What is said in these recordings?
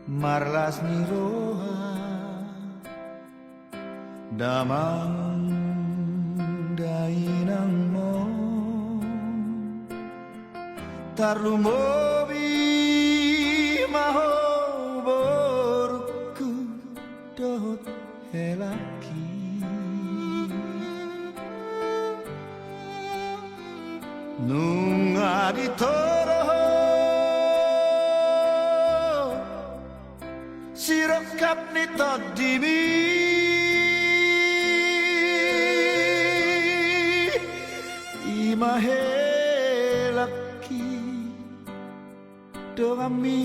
marlas ni roha damang dainang mo tarlumobi mahoborku dot helaki nung aditoro sirokap ni todimi imahelaki doami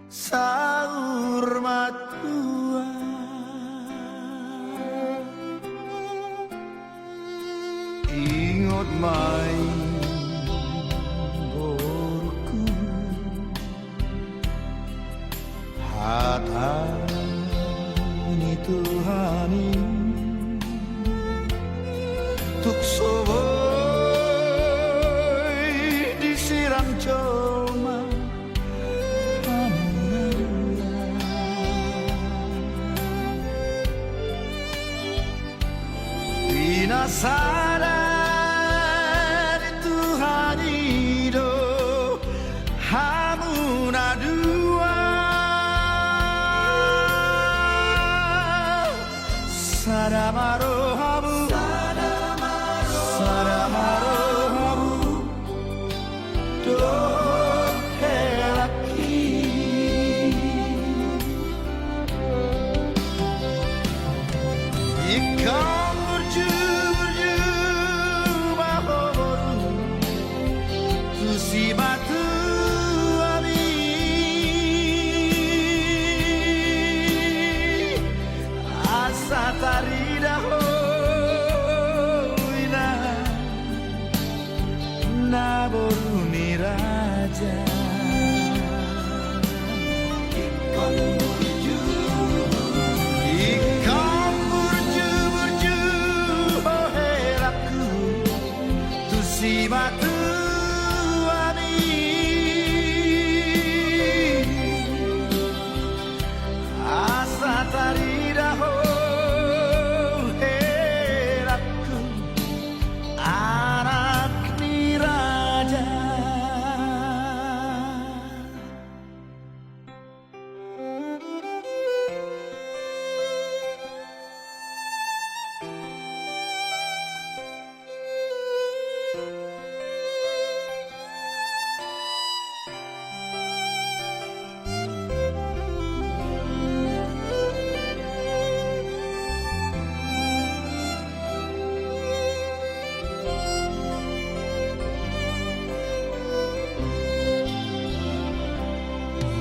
saur matua ingot mai borku hatani Tuhani tukso disiram coma Pinasara di Tuhani do hamuna dua Saramaro hamu Saramaro hamu do helaki Ikan berju bahoboru Tusi batu ami Asa taridaho Naboru ni raja Ikan berju oh helaku Tusi batu ami Asa taridaho helaku Anak ni raja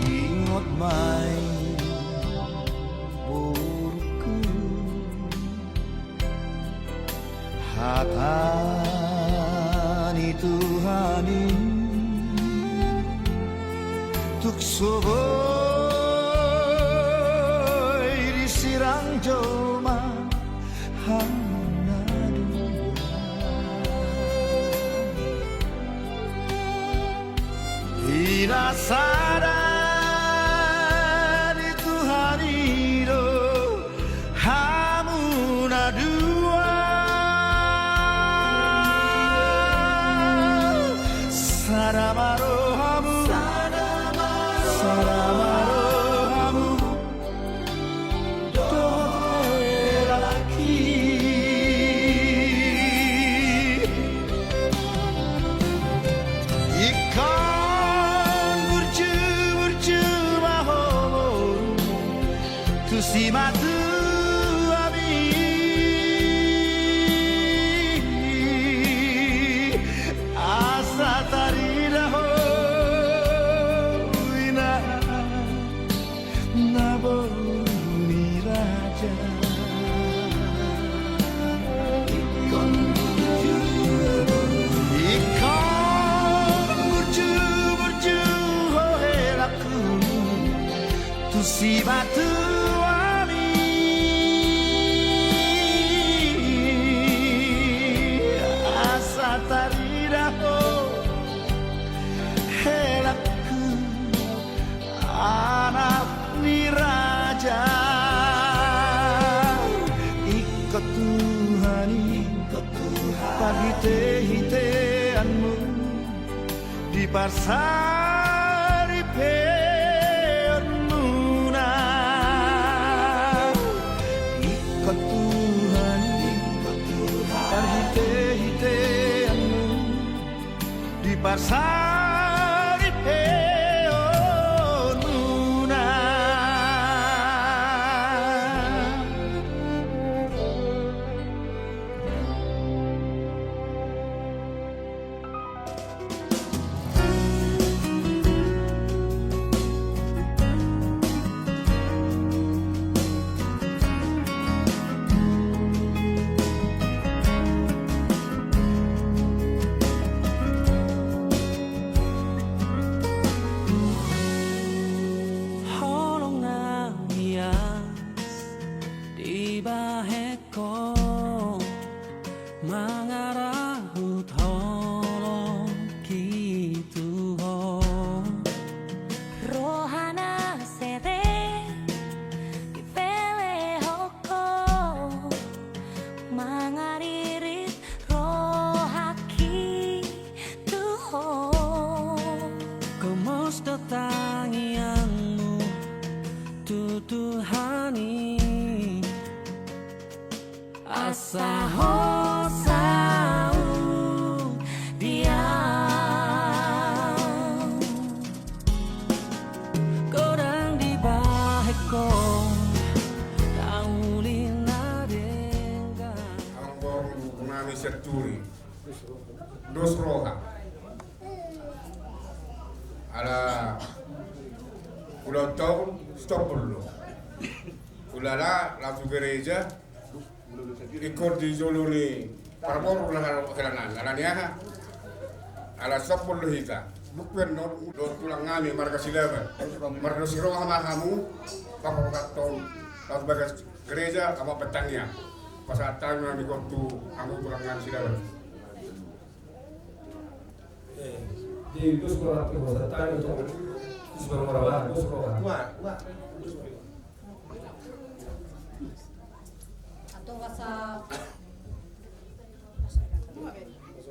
Ingot mai burku hatani Tuhani tukso disirang joma hanadu Pinasara di Tuhani do hamuna dua Saramaro hamu Saramaro hamu do helaki Ikan berju bahoboru Tusi matu ami Asa taridaho ina Naboru ni raja Ikan berju oh helaku Tusi batu ami Asa taridaho helaku anak pasari peonuna ikut Tuhan hite-hiteanmu di pasari peonuna. Tangianmu tutuhani asa hosau dia kodang di baheko taulina denga ambor nami seturi dos roha ala ulang tahun stop dulu ulala langsung gereja ikut di Zoloni parpor ulang kelanan alania ala stop dulu hita bukan do tulang ngami marga silaban marga siroha mahamu pakokaton langsung bagas gereja sama petania pasatan ngami kotu amu tulang ngami silaban di dos orang perbuatan itu sebelum orang dos orang atau rasa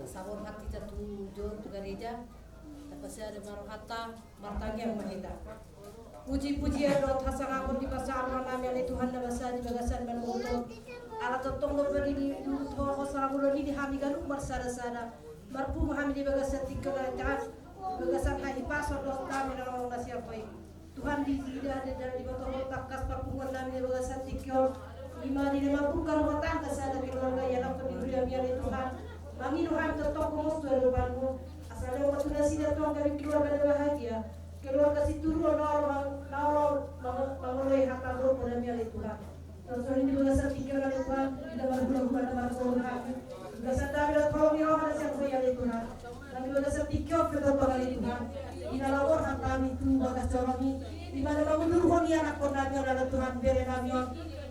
sabor hati jatuh jor tu gereja dapat saya ada marohata martanya yang mahida puji-pujian dot hasangan di pasar nama yang Tuhan dan bahasa di bagasan menutup alat totong beri di dulu sarang bulan ini hami galuk marsada-sada marpu mahami di bagasan tiga kan bagasan hai pasar dot kami dalam orang siapa Tuhan di tidak ada di bawah takas perpungan kami di bagasan tiga lima bukan rumah tangga sada keluarga yang dapat diberi biar Tuhan mangino ham tetap kumus tu depanmu asal lewat sudah sida tuang kami keluarga bahagia keluarga si turun mengoleh hak Allah pada biar Tuhan terus ini bagasan tiga Tuhan tidak berbulan dalam surga bagasan kami kalau miro ada siapa yang Tuhan dan bagasan tiga kita kali Tuhan ina lawor hak kami tu bagas kami di mana mengudur honi anak konanya dalam Tuhan beri kami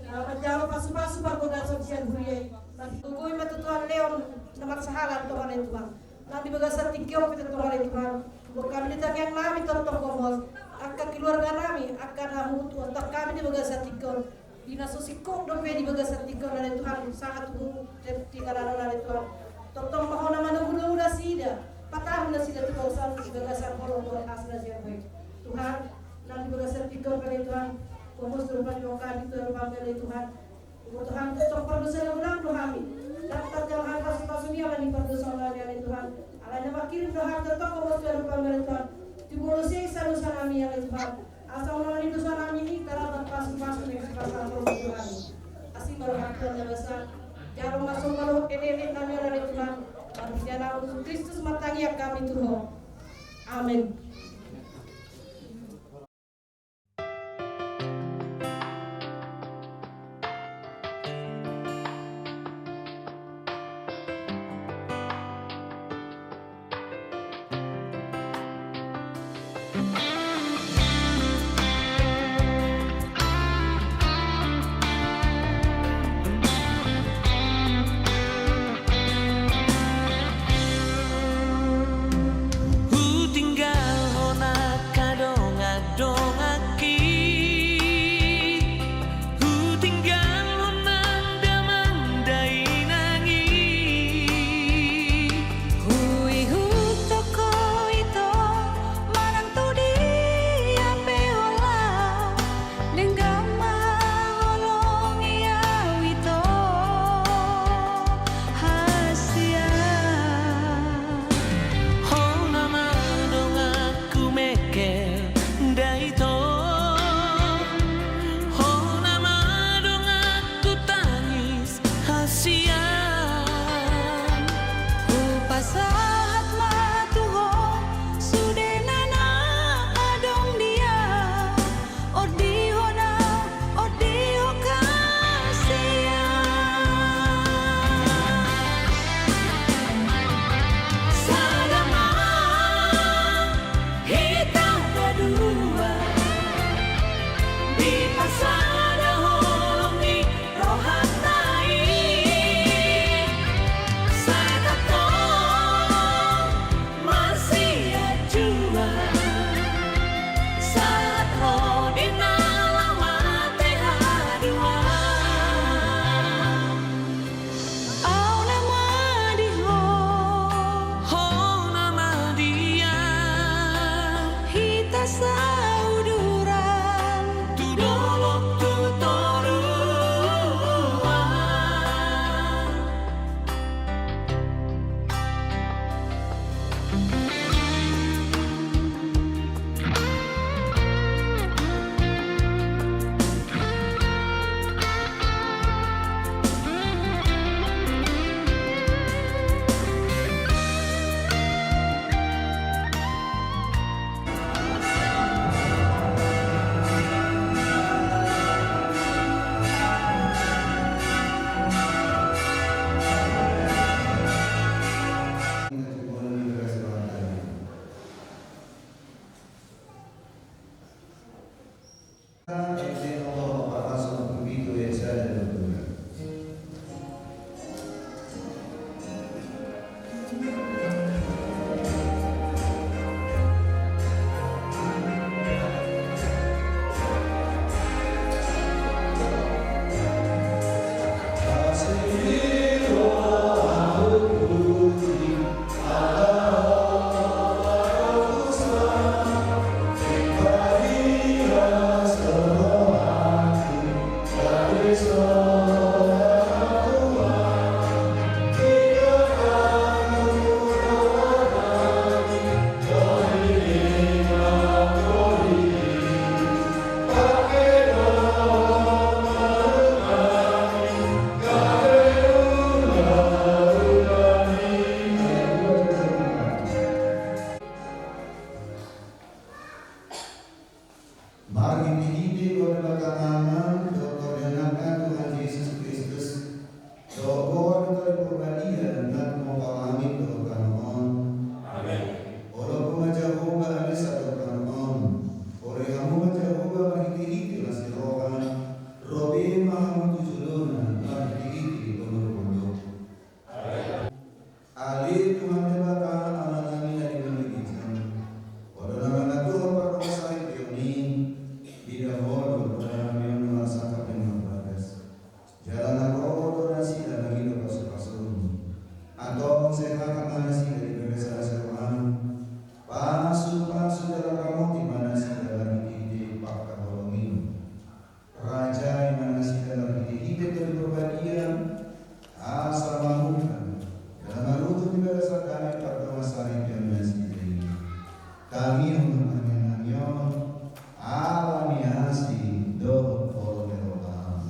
menjawab pasu-pasu bagogan sosial huriai nanti tungguin matu Tuhan leon nomor sahalan Tuhan Tuhan nanti bagasan tiga kita Tuhan Tuhan bukan ditanya kami tentang komos akan keluarga kami akan amu Tuhan tak kami di bagasan tiga dina sosikong dope di bagasan tiga oleh Tuhan sangat tinggalan oleh Tuhan tentang mahona mana muda sida patah muda sida Tuhan di bagasan kolong asal siapa Tuhan nanti bagasan tiga oleh Tuhan komos terlepas kami terlepas oleh Tuhan Tuhan tetap berdosa ulang Tuhan dapat jalan pas dunia lagi berdosa oleh Tuhan alanya makin Tuhan tetap komos terlepas oleh Tuhan dibolosi selalu salami oleh Tuhan asal orang itu salami ini karena pas dengan pasal Tuhan asih berhati besar jangan masuk malu ini kami oleh Tuhan dan dalam Kristus matangi kami Tuhan amin. Tinggal Mari dididik oleh belakangan keordenakan Tuhan Yesus Kristus, doa dari perbadian dan mengalami keberkahan. Amin. Oleh Jehovah ada satu kanon, oleh kamu Jehovah berhiti-hiti nasi rohan, Robi maha tujulun berhiti-hiti penuh-penuh. Ali Tuhan debatan anak kami dari memiliki ordenakan Tuhan berdosa ini. Tidak boleh dalam yang merasakan penyembahan. Jalan roh donasi dalam hidup pasur-pasur. Atau sehat nasi dari berbeza seruan. Pasu-pasu dalam kamu di mana si dalam hidup pakar holongin. Raja di mana si dalam hidup dari perbadian. Asal mahukan. Dalam rutu di berbeza kami pertama sari yang nasi ini. Kami mengenang alami asli do oleh Tuhan.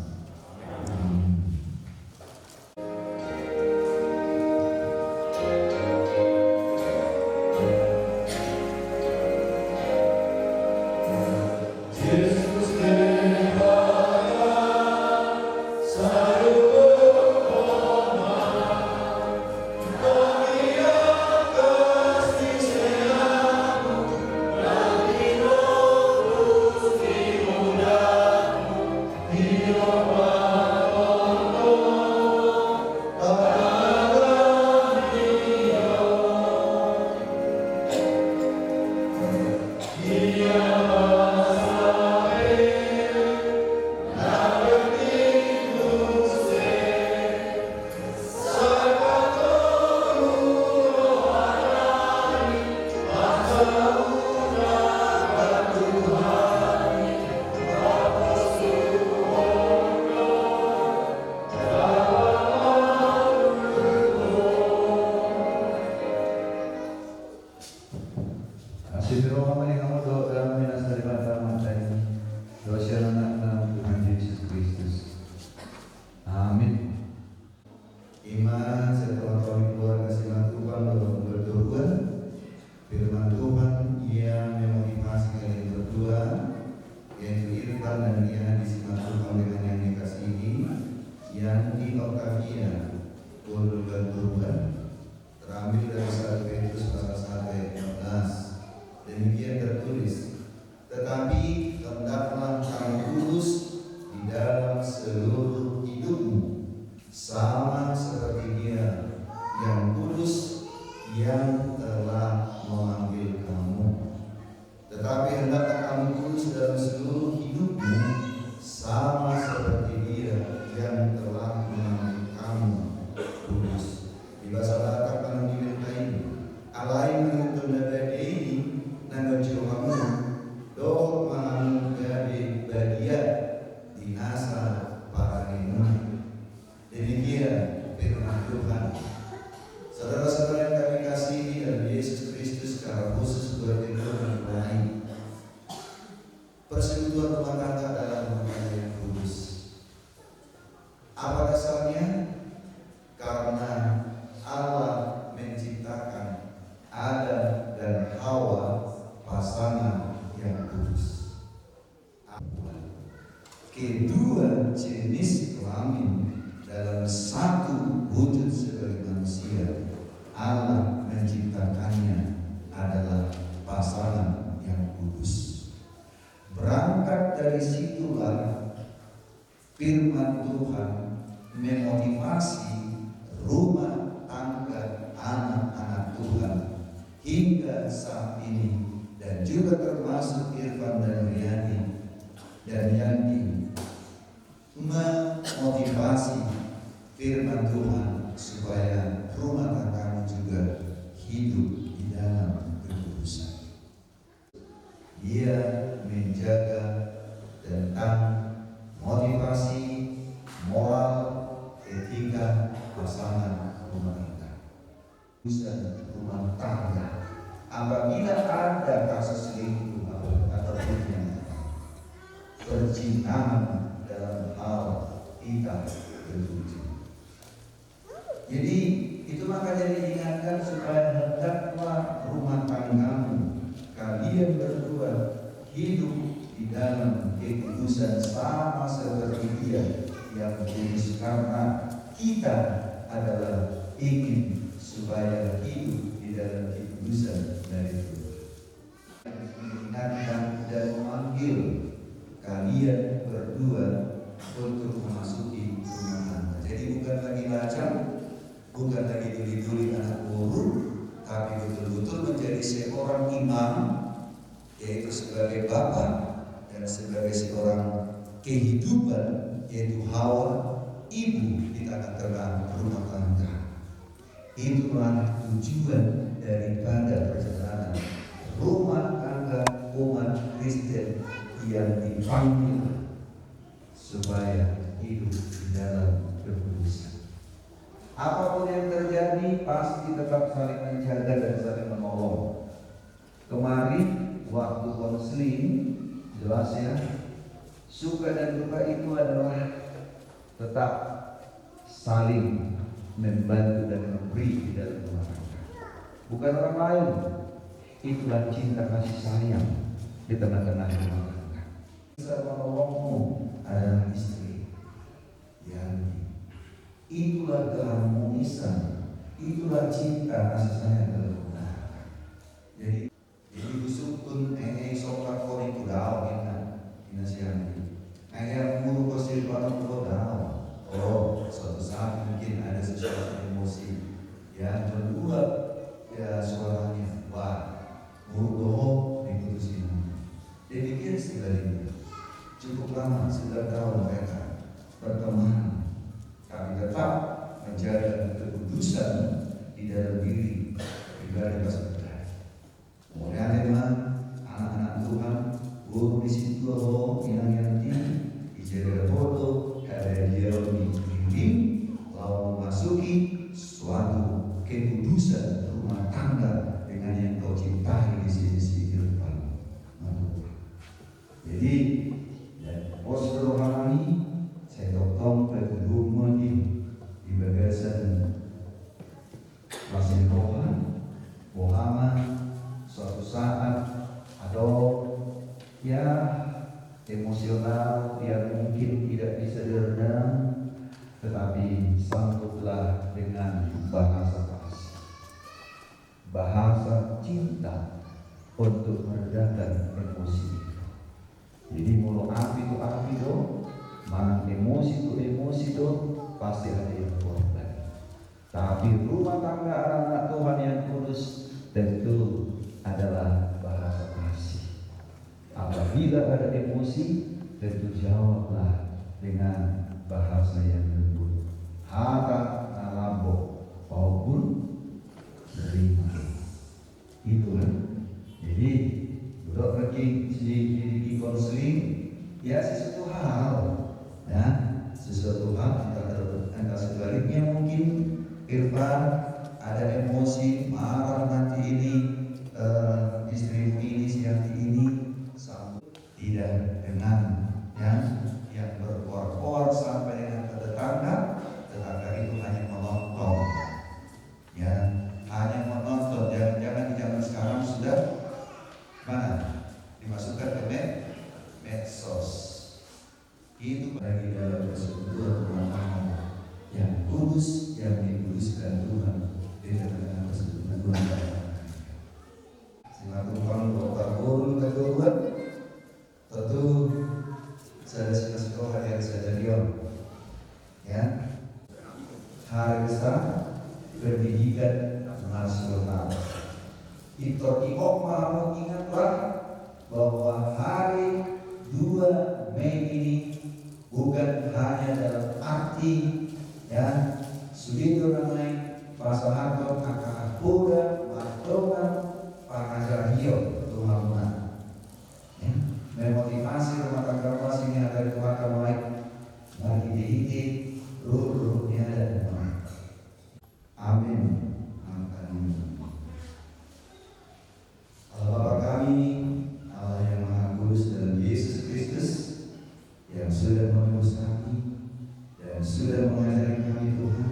Yesus Iman setelah kami keluar kasihan Tuhan dalam berdua, firman Tuhan yang memotivasi kalian berdua, yaitu Irfan dan Diana disimak Tuhan dengan yang dikasihi, yang di Octavia, Golongan Tuhan, terambil dari 1 Petrus pasal 1 ayat 14. Demikian tertulis, tetapi hendaklah kamu kudus di dalam seluruh hidupmu, sama seperti Dia yang kudus yang telah memanggil kamu. Tetapi hendaklah kamu kudus dalam seluruh hidupmu, sama seperti Dia yang telah memanggil kamu kudus. Di bahasa Batak kan dimintain alai menentu ini nanggojo kamu doh mangamu gade badia dinasa para imun. Demikian firman Tuhan. Saudara-saudara yang kami kasihi dalam Yesus Kristus, secara khusus berfirman mengenai persekutuan rumah tangga adalah rumah tangga yang kudus. Apa dasarnya? Karena Allah menciptakan Adam dan Hawa pasangan yang kudus. Kedua jenis kelamin dalam satu wujud sebagai manusia, Allah menciptakannya adalah pasangan yang kudus. Berangkat dari situlah firman Tuhan memotivasi rumah tangga anak-anak Tuhan hingga saat ini, dan juga termasuk Irfan dan Riani dan Yanti, memotivasi firman Tuhan supaya rumah tangga juga hidup di dalam kekudusan. Dia menjaga tentang motivasi moral, etika pasangan rumah tangga. Kekudusan rumah tangga. Apabila ada kasus selingkuh ataupun yang perzinahan dalam hal kita bertujuh. Jadi itu makanya diingatkan supaya hendaklah rumah tanggamu, kalian berdua hidup di dalam kekudusan sama seperti Dia yang kudus, karena kita adalah ingin supaya hidup di dalam kekudusan dari Tuhan. Mengingatkan dan memanggil kalian berdua untuk memasuki rumah tangga. Jadi bukan lagi lacang, bukan lagi duli-duli anak buruk, tapi betul-betul menjadi seorang imam, yaitu sebagai bapak dan sebagai seorang kehidupan, yaitu Hawa, ibu di tengah-tengah rumah tangga. Itulah tujuan daripada perjalanan rumah tangga umat Kristen yang dipanggil supaya hidup di dalam kekudusan. Apapun yang terjadi pasti tetap saling menjaga dan saling menolong. Kemarin waktu konseling jelas ya, suka dan duka itu adalah tetap saling membantu dan memberi di dalam rumah tangga. Bukan orang lain. Itulah cinta kasih sayang di tengah-tengah rumah tangga. Bisa menolongmu adalah istri. Itulah keharmonisan, itulah cinta kasih sayang dalam rumah tangga. Jadi busuk pun sokat kori kudau inasihan. Mulu kosir pada kudau. Oh, suatu saat mungkin ada sesuatu emosi yang membuat ya suaranya wah, mulu diputusin. Demikian sebaliknya. Cukup lama sudah tahu mereka berteman, tapi tetap menjaga kekudusan di dalam diri pribadi masing-masing. Kemudian memang anak-anak Tuhan guru di situ yang yanti dijaga foto ada dia bimbing lalu memasuki suatu kekudusan rumah tangga dengan yang kau cintai di sisi Irfan. Jadi pos rohani saya totong ke rumah di bagasan masih rohan Muhammad suatu saat atau ya emosional yang mungkin tidak bisa diredam, tetapi sangguplah dengan bahasa kasih, bahasa cinta untuk meredakan emosi. Jadi mulut api itu, mana emosi itu pasti ada yang korban. Tapi rumah tangga anak Tuhan yang kudus tentu adalah bahasa kasih. Apabila ada emosi, tentu jawablah dengan bahasa yang lembut. Hata nalabo maupun ringkih. Itulah. Jadi budak lagi di konseling, ya sesuatu hal, ya sesuatu hal antara sebaliknya mungkin Irfan ada emosi marah nanti ini istrimu ini siang ini tidak dengan yang berkuar-kuar sampai dengan ke tetangga itu hanya menonton, ya hanya menonton. Jangan di zaman sekarang sudah mana dimasukkan ke medsos. Itu bagi dalam persekutuan rumah tangga yang kudus, yang dikuduskan Tuhan di dalam persekutuan rumah tangga. Silaturahmi Bapak Guru kedua tentu Saudara-saudara hari Sadarion, ya, Hari Pendidikan Nasional. Itu mau ingatlah bahwa hari 2 Mei ini bukan hanya dalam arti ya Sudito Ramai, Pak Soeharto, Kakak Kuda, Martongan, Pak Ajarahio, Tuhan-Tuhan. Ya, memotivasi rumah tangga ini agar keluarga baik, bagi dididik, ruh-ruhnya dan baik. Amin. Amin. Allah Bapa kami, Allah yang Maha Kudus dalam Yesus Kristus yang sudah menebus kami dan sudah mengajari kami Tuhan,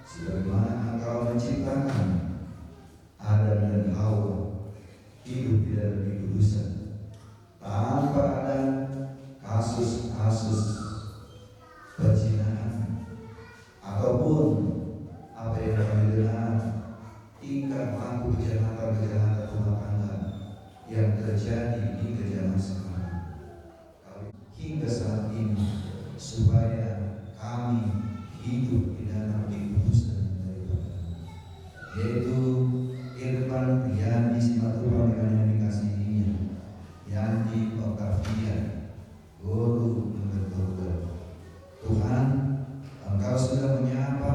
sebagaimana Engkau menciptakan Adam dan Hawa hidup di dalam kekudusan tanpa ada kasus-kasus perzinahan ataupun apa yang kami dengar tingkah laku kejahatan rumah tangga yang terjadi hingga zaman sekarang hingga saat ini, supaya kami hidup di dalam kekudusan daripada yaitu Irfan Yandi Simatupang dengan yang dikasihinya, Yandi Octavia, guru nomor 2. Tuhan, Engkau sudah menyapa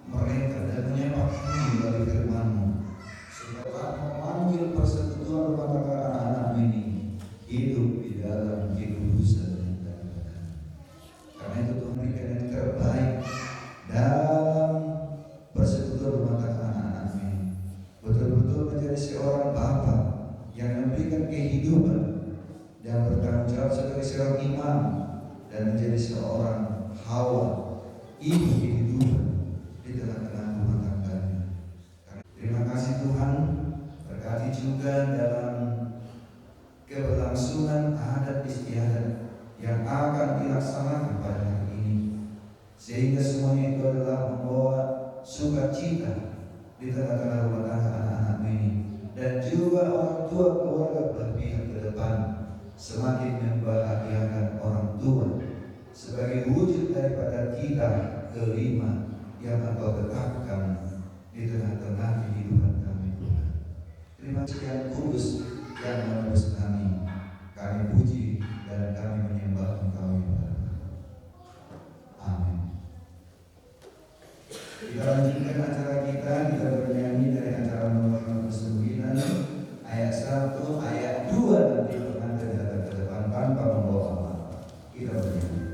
mereka dan menyapa kami melalui firman-Mu, supaya memanggil persekutuan rumah tangga anak-anak ini hidup di dalam kekudusan dan kebenaran. Karena itu Tuhan berikan yang terbaik dalam persekutuan rumah tangga anak-anak ini, betul-betul menjadi seorang bapa yang memberikan kehidupan dan bertanggung jawab sebagai seorang imam dan menjadi seorang Hawa, ibu kehidupan di tengah-tengah rumah tangganya. Terima kasih Tuhan, berkati juga dalam keberlangsungan adat istiadat yang akan dilaksanakan pada hari ini, sehingga semuanya itu adalah membawa sukacita di tengah-tengah rumah tangga anak-anak ini, dan juga orang tua keluarga belah pihak ke depan semakin membahagiakan orang tua sebagai wujud daripada kita kelima yang Engkau tetapkan di tengah-tengah kehidupan kami Tuhan. Terima kasih kudus yang menebus kami puji dan kami menyembah Engkau ya Bapa. Amin. Kita lanjutkan acara kita bernyanyi dari acara nomor 59 ayat 1 ayat 2 nanti pengantin datang ke depan tanpa membawa amal. Kita bernyanyi.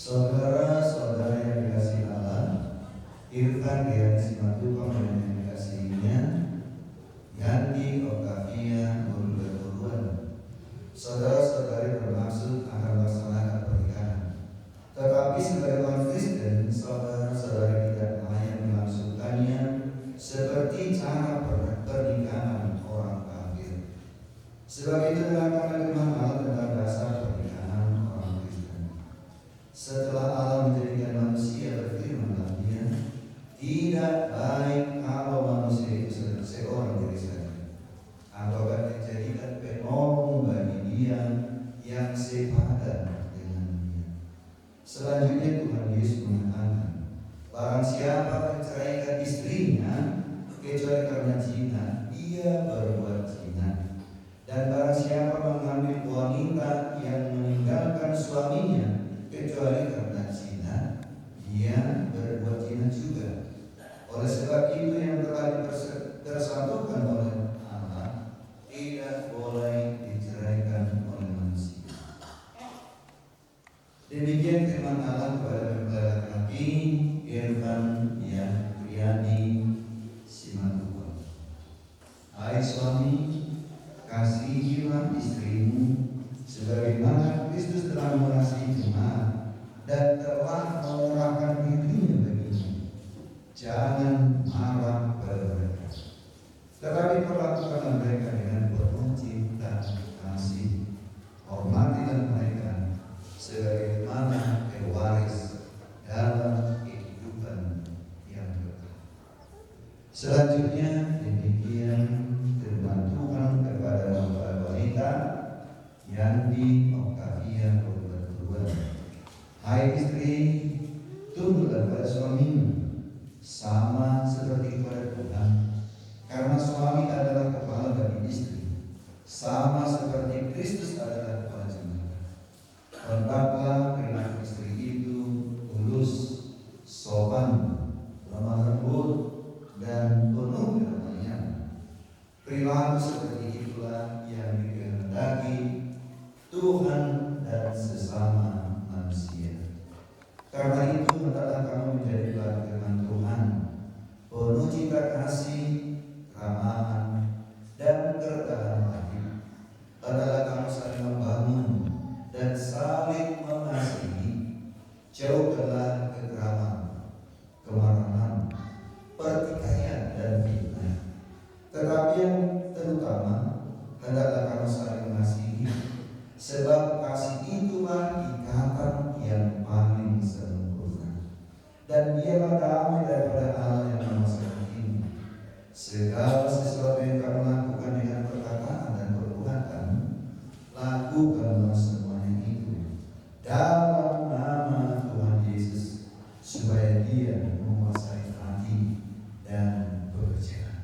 Saudara-saudara yang dikasihi Allah, Irfan Yandi Simatupang dan yang dikasihinya, Yandi Octavia guru keguruan. Saudara-saudari bermaksud akan melaksanakan pernikahan, tetapi sebagai orang Kristen, saudara-saudari tidak layak melangsungkannya seperti cara pernikahan orang kafir. Sebab itu dengarkanlah firman Allah tentang dasar pernikahan orang Kristen. Setelah Allah menjadikan manusia, berfirman Dia, tidak baik kalau manusia itu seorang diri saja, atau akan dijadikan penolong bagi dia yang sepadan dengan dia. Selanjutnya Tuhan Yesus mengatakan, barang siapa menceraikan istrinya Yadi Simatupang. Hai suami, kasihilah istrimu sebagaimana Kristus telah mengasihi jemaat dan telah menyerahkan dirinya baginya. Jangan marah pada mereka, tetapi perlakukanlah mereka dengan penuh cinta kasih. Hormatilah mereka sebagaimana pewaris dalam kehidupan yang kekal. Selanjutnya demikian firman Tuhan kepada para wanita yang di Octavia berdua. Hai istri, tunduklah pada suamimu sama seperti pada Tuhan, karena suami adalah kepala bagi istri, sama seperti Kristus adalah kepala jemaat. Hendaklah perilaku istri itu tulus, sopan, lemah lembut, dan penuh kerendahan. Perilaku seperti itulah yang dikehendaki Tuhan dan sesama manusia. Karena itu hendaklah kamu menjadi firman Tuhan, penuh cinta kasih, ramahan, dan kerendahan hati. Hendaklah kamu saling membangun dan saling mengasihi. Jauhkanlah kegeraman, kemarahan, pertikaian, dan fitnah. Tetapi yang terutama, hendaklah kamu saling mengasihi, sebab kasih itulah ikatan yang paling sempurna. Dan dialah damai daripada Allah yang memasukkan ini. Segala sesuatu yang kamu lakukan dengan perkataan dan perbuatan, lakukanlah semuanya itu dalam nama Tuhan Yesus, supaya Dia menguasai hati dan pekerjaan.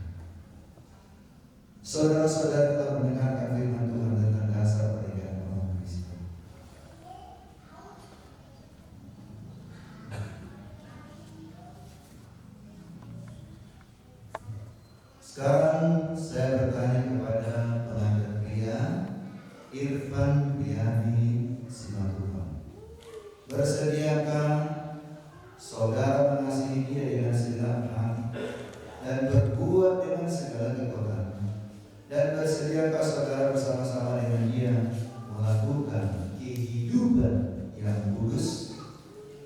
Saudara-saudara telah mendengarkan firman Tuhan tentang dasar pernikahan orang Kristen. Sekarang saya bertanya kepada pengantin pria Irfan Biani Simatupang. Bersediakah saudara mengasihi dia dengan segenap hati dan berbuat dengan segala kekuatan? Dan bersediakah saudara bersama-sama dengan dia melakukan kehidupan yang kudus?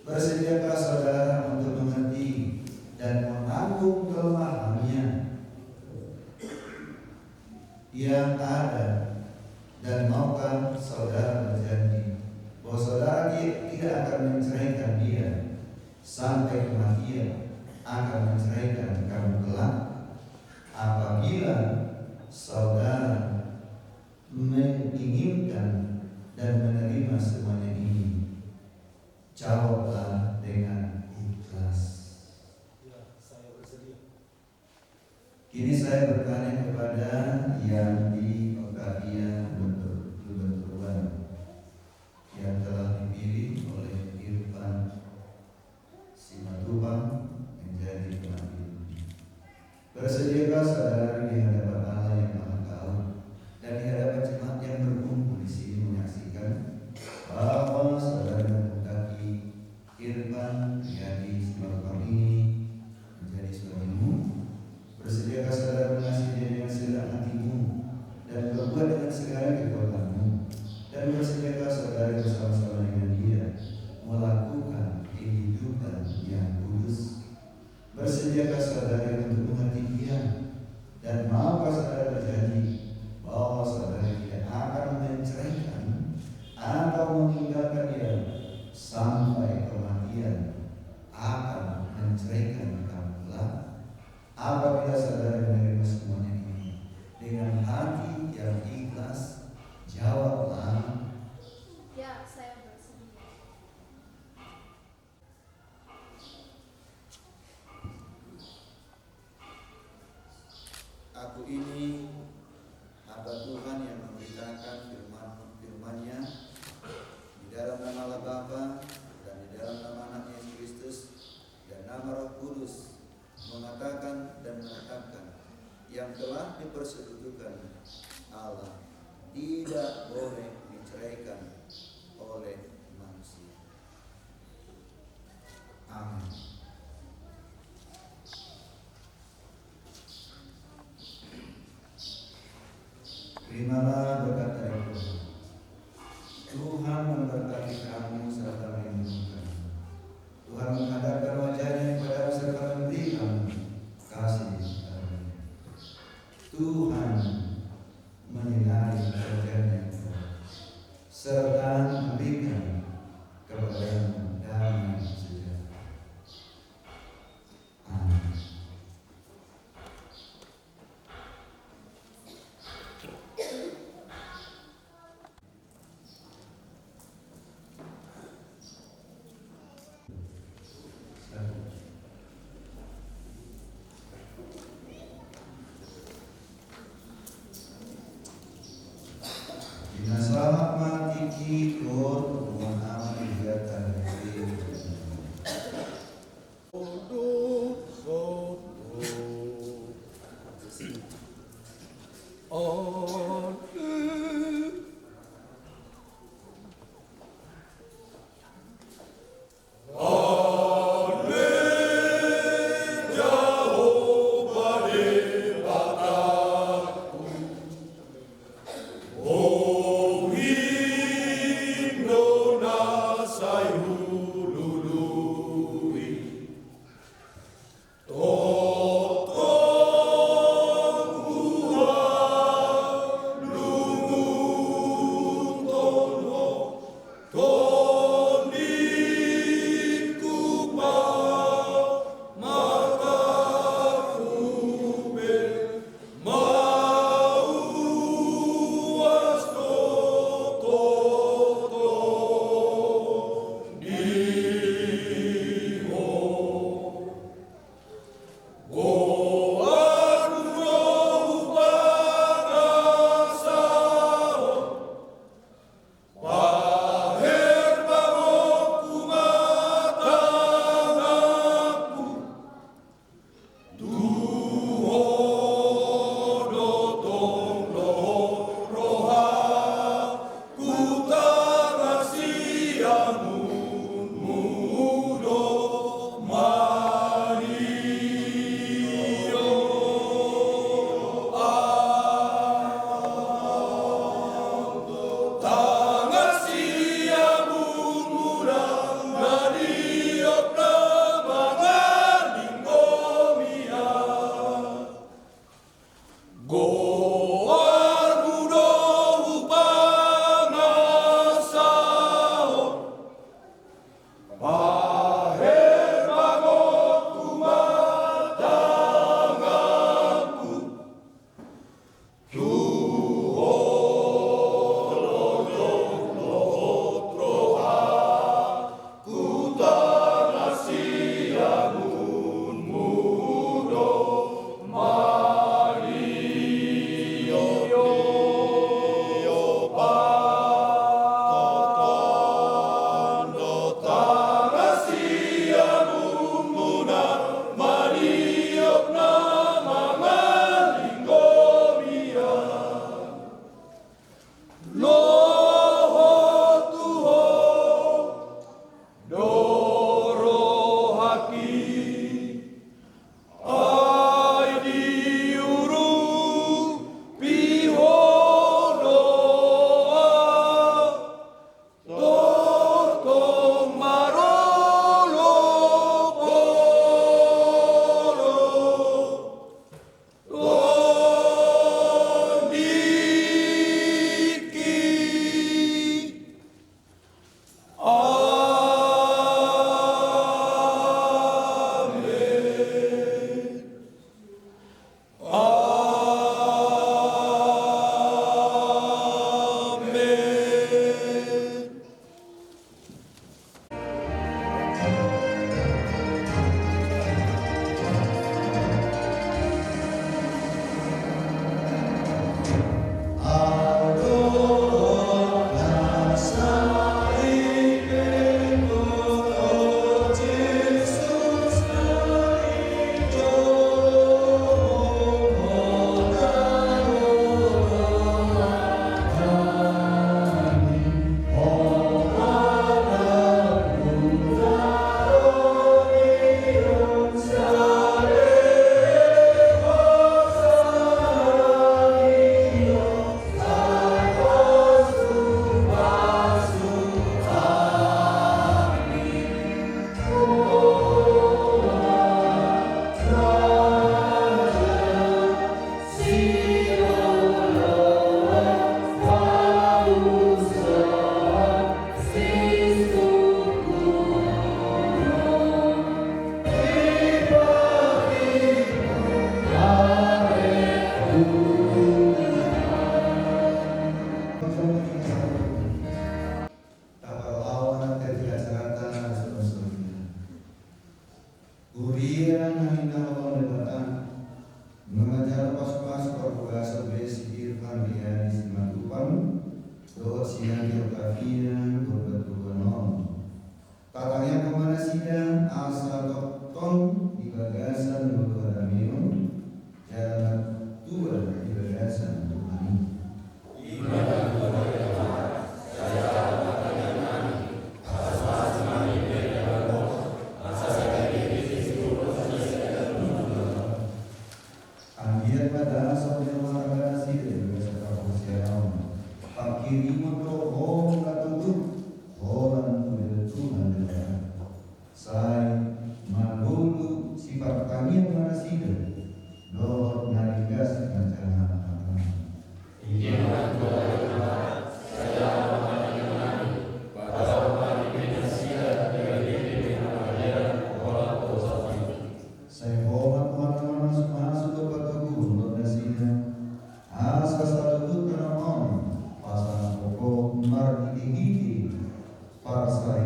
Bersediakah saudara untuk mengerti dan menanggung kelemahannya yang ada? Dan maukah saudara berjanji bahwa saudara tidak akan menceraikan dia sampai kematian, akan menceraikan kamu kelak apabila saudara menginginkan dan menerima semuanya ini? Jawablah dengan ikhlas. Ya, saya bersedia. Kini saya bertanya kepada yang di Octavia Bertuan yang telah dipilih oleh Irfan Simatupang menjadi penampilan. Bersediakah saudara di hadapan Allah yang Maha Tahu dan di hadapan jemaat yang berkumpul di sini menyaksikan bahwa saudara menghendaki Irfan Yadi Simatupang ini menjadi suamimu? Bersediakah saudara mengasihi dia dengan segenap hatimu dan berbuat dengan segala kekuatanmu? Dan bersediakah saudara bersama-sama dengan dia melakukan kehidupan yang kudus? Bersediakah saudara untuk mengerti dia? Dan maukah saudara berjanji bahwa saudara tidak akan menceraikan atau meninggalkan dia sampai kematian, akan menceraikan kamu kelak? Apabila saudara menerima semuanya ini dengan hati yang ikhlas, jawablah. Ya, saya bersedia. Aku ini hamba Tuhan yang memberitakan firman-Nya di dalam nama Allah Bapa dan di dalam nama Anak Yesus Kristus dan nama Roh Kudus, mengatakan dan menetapkan yang telah dipersekutukan Allah tidak boleh diceraikan oleh manusia. Amin.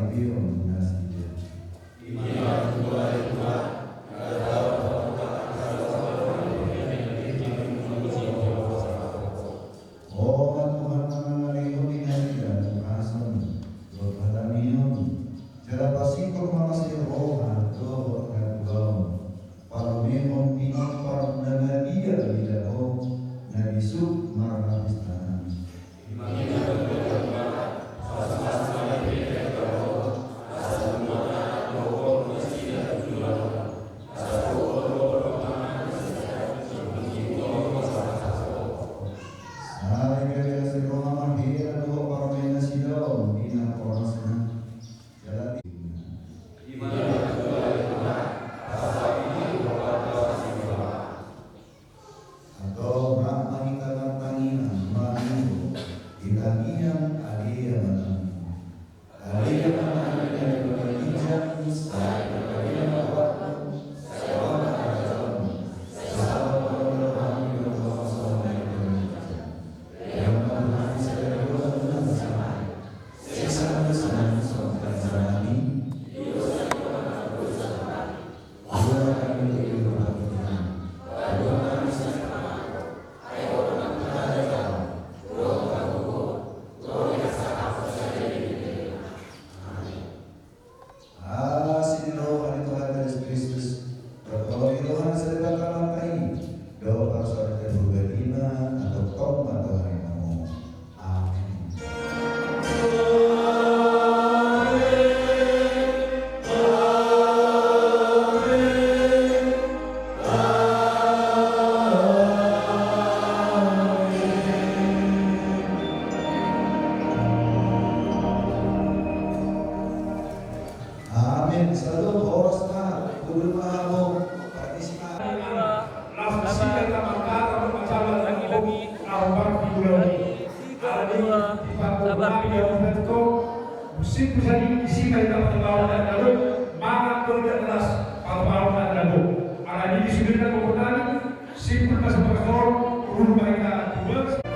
Madiun Nasida. Oh Tuhan mengalihkan inai dan kasem, berkata minum, cara pasti permasih rohan doa dan doa, para minum minum para mendengar dia tidak oh, nabi sub marah istana. Atau rahmahika tanginan manu ditangian alia yang berbincang saya Amin. Selalu horosna kudu mahamu partisipasi. Musik bisa diisikan dalam pembawakan lalu, maka kelas pembawakan lalu. Arah ini disebutkan kemudian simpul masa pekor rumah kita dua. Amin.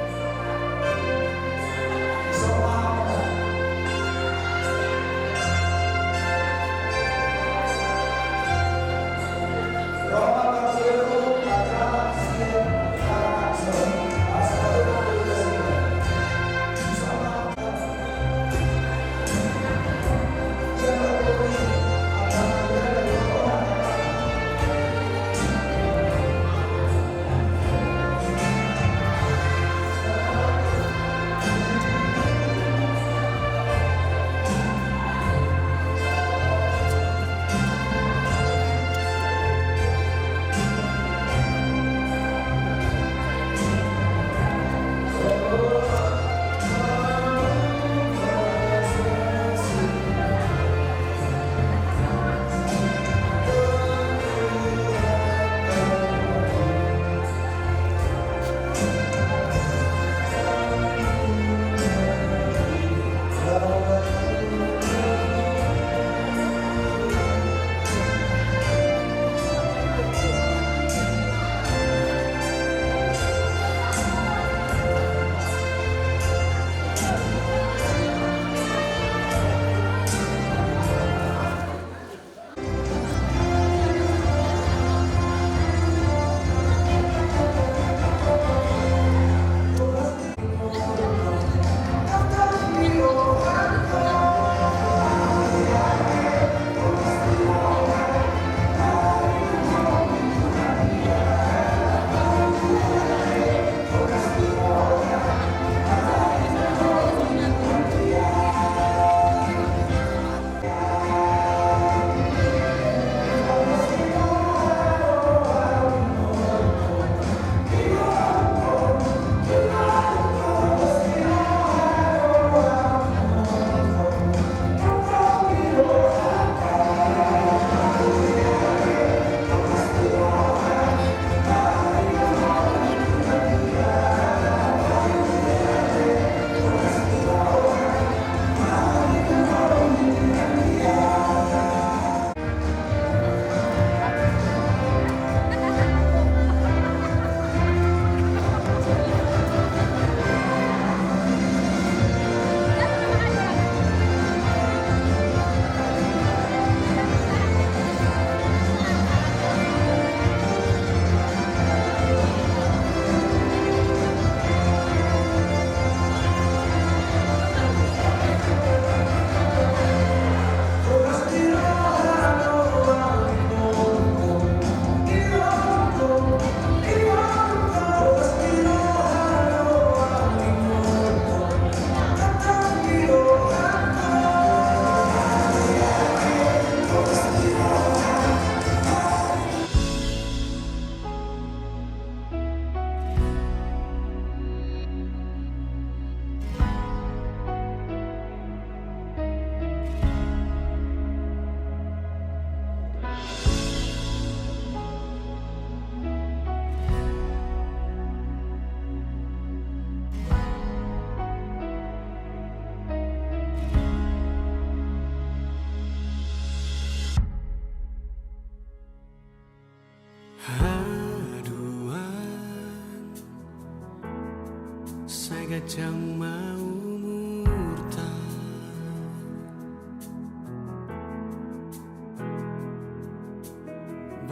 gajang mau murta.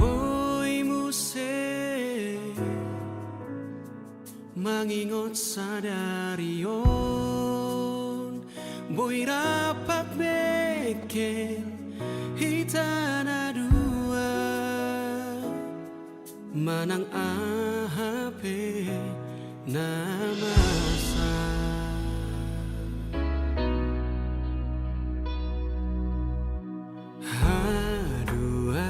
Boy muse mangingot sadarion, boy rapat beken hitana dua, manang ahape namasa. Haduan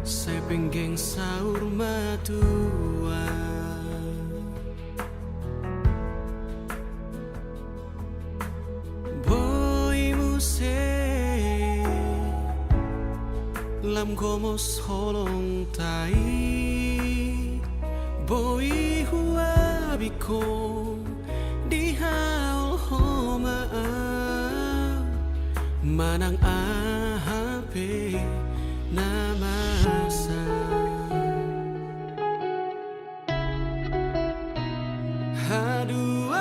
saya penggeng sahur matua, boy muse lam gomos holong tai, boy huabiko di haul homa, manang ahape namasa. Haduan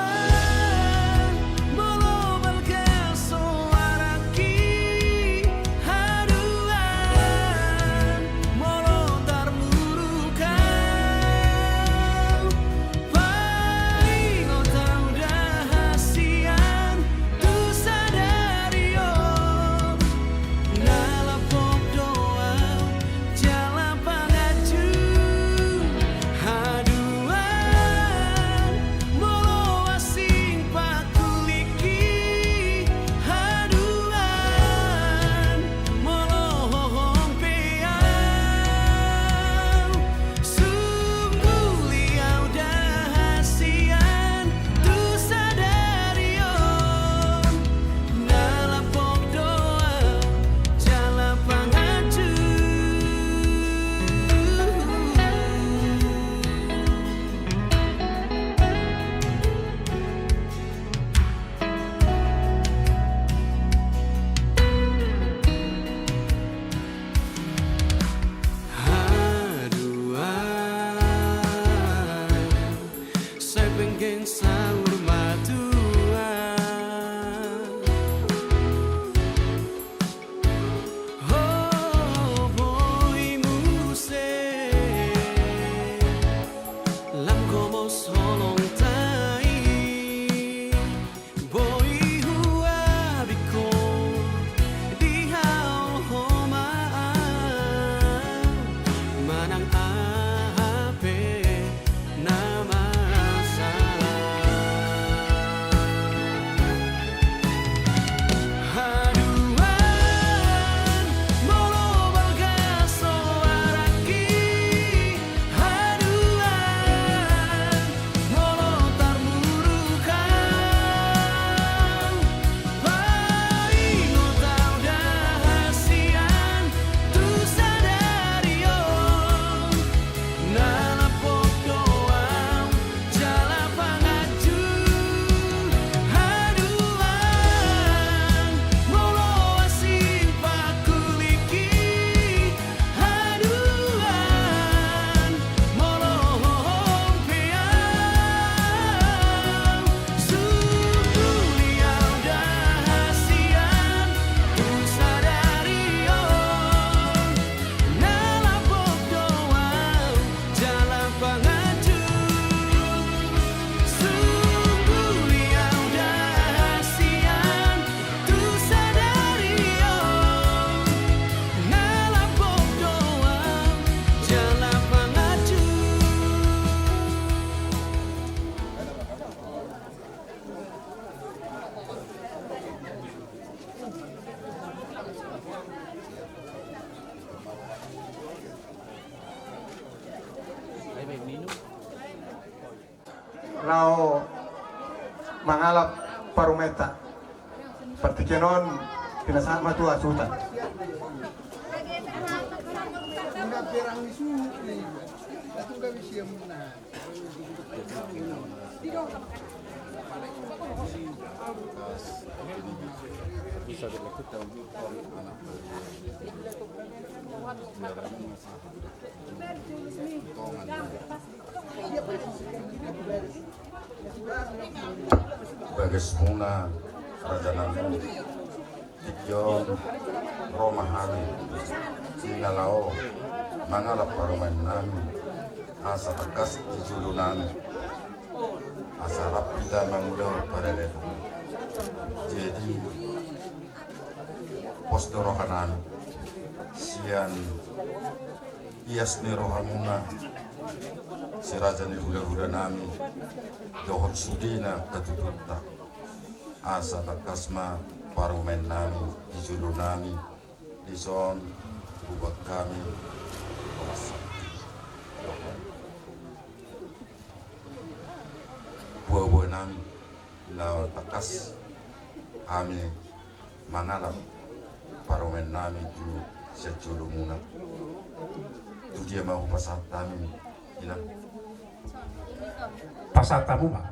bolo balgaso araki, haduan bolo tarmurukan, paling otau dahasian tu sadario, nalapok doa jalan pangaju. Haduan bolo asing pakuliki, haduan bolo hompeau, sungguh liau dahasian tu sadarion, nalapok doa jalan pangaju. Haduan saya pengen sahur matua, oh boy muse lam gomos holong tai, boy huabiko di haul homa, manang ahape namasa. Haduan bolo balgaso araki, haduan bolo tarmurukan, paling otau dahasian tu sadario, nalapok doang jalan pangaju. Haduan bolo asing pakuliki, haduan bolo hompeau, sungguh liau dahasian tu sadarion, nalapok doang jalan pangaju, sungguh liau dahasian tu sadarion, nalapok doang jalan pangaju. Now mangalap parumeta partikenon pinasama tu asutan bisa dilakukan oleh anak Bagasmuna Rajananu Tijon Romahani Singalao Mangalap Parumen nami Asa tegas dijulunan Asarap kita mengudor pada letu. Jadi posto rohanan sian ias ni rohamuna si raja ni hula-hula nami dohon sudina ketututta asa takasma parumen nami dijulu nami dison buat kami buah-buah nami na takas kami mangalap parumen nami tu sejulu muna tu dia mau pasat kami ina pasal tamu mah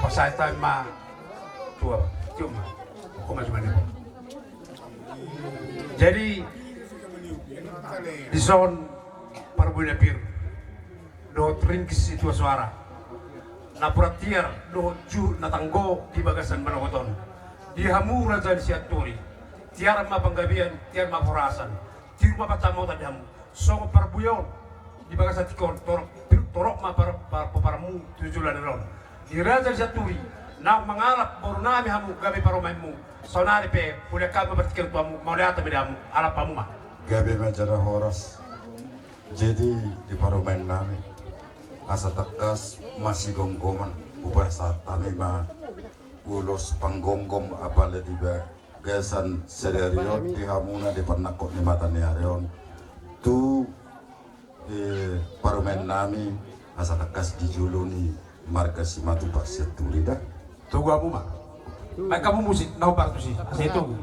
pasal tamu mah tua cuma cuma jadi di zon parbunya pir do trinkis itu suara na puratier do ju na tanggo di bagasan manokoton di hamu raja di siaturi tiar ma panggabian tiar ma forasan tiar ma pacamo tadi hamu so parbuyon di bagasan tikon torok ma paramu tujulan ron di raja di siaturi na mangalap baru nami hamu gabi paromaimu sonari pe punya kami bertikan tuamu mau lihat bedamu alap pamu mah gabi majara horas jadi di parumen nami asa tekas masih gonggoman ubah saat kami mah ulos panggonggom apalagi di gasan sederion di hamuna di pernakot di mata niarion tu parumen nami asa tekas dijuluni marga si matu pak seturi dah tunggu kamu mah baik kamu musik nau partu sih saya tunggu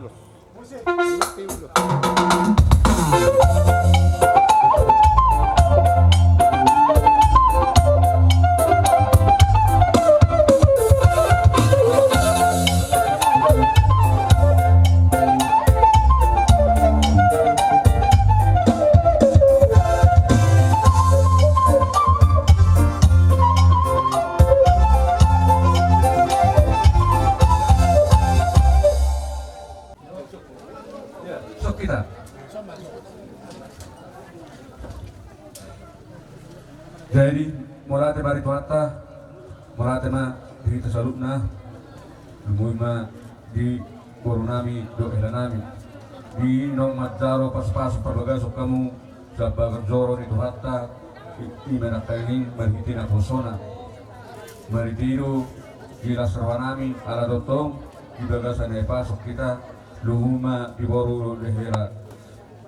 kita jadi mulate bari tuata mulate ma diri tasalubna lumui ma di borunami do elanami di nong majaro pas-pas perbagaso kamu sabagar joro di tuata i menakainin marhitina kosona maritiru di lasrawanami ala dotong di bagasan pasok kita luhuma di boru lehera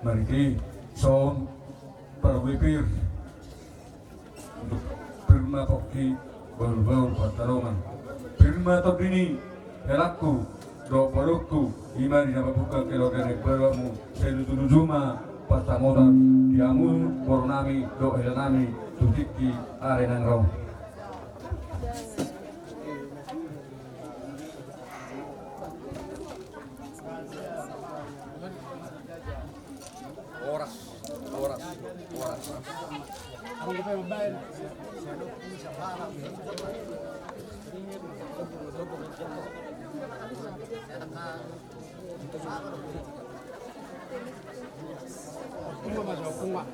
mariti son perwipir untuk firma poki baru-baru patarungan firma topini helaku do palukku imani nama buka kelogane beramu selutulujuma pasamoda diamu bornami do helanami tutiki arenang rau Kuma.